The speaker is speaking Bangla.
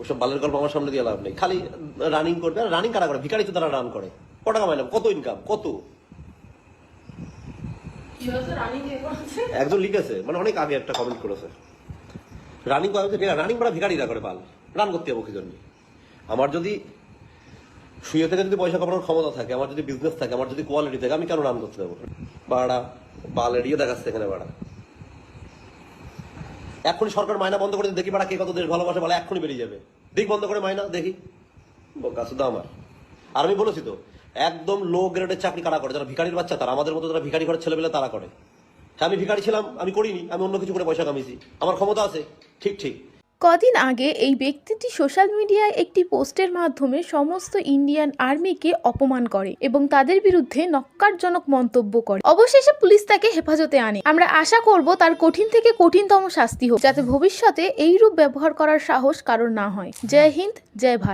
ওসব বালের গল্প আমার সামনে দিয়ে লাভ নেই। খালি রানিং করবে, আর রানিং কারা করে? ভিখারি তো তারা রান করে। কত টাকা মাইনা, কত ইনকাম, কত? একজন লিখেছে, মানে অনেক আগে একটা কমেন্ট করেছে, রানিং রানিং করা ভিখারিরা করে, পাল রান করতে যাবো কি জন্য? আমার যদি শুয়ে থেকে যদি পয়সা কামানোর ক্ষমতা থাকে, আমার যদি বিজনেস থাকে, আমার যদি কোয়ালিটি থাকে, আমি কেন রান করতে যাবো? বাড়া বালেরিয়ে দেখাচ্ছে এখানে। বাড়া এখনই সরকার মাইনা বন্ধ করে দেখি, বাড়া কে কত দেশ ভালোবাসে বলে এখনই বেরিয়ে যাবে। দিক বন্ধ করে মাইনা দেখি, গাছুদা আমার। আর আমি বলেছি তো, একদম লো গ্রেডের চাকরি কারা করে? যারা ভিখারির বাচ্চা তারা, আমাদের মতো যারা ভিখারি ঘরের ছেলেবেলে তারা করে। হ্যাঁ, আমি ভিখারি ছিলাম, আমি করিনি, আমি অন্য কিছু করে পয়সা কামিয়েছি, আমার ক্ষমতা আছে, ঠিক ঠিক। কদিন আগে এই ব্যক্তিটি সোশ্যাল মিডিয়ায় একটি পোস্টের মাধ্যমে সমস্ত ইন্ডিয়ান আর্মিকে অপমান করে এবং তাদের বিরুদ্ধে নক্কারজনক মন্তব্য করে। অবশেষে পুলিশ তাকে হেফাজতে আনে। আমরা আশা করব তার কঠিন থেকে কঠিনতম শাস্তি হোক, যাতে ভবিষ্যতে এইরূপ ব্যবহার করার সাহস কারোর না হয়। জয় হিন্দ, জয় ভারত।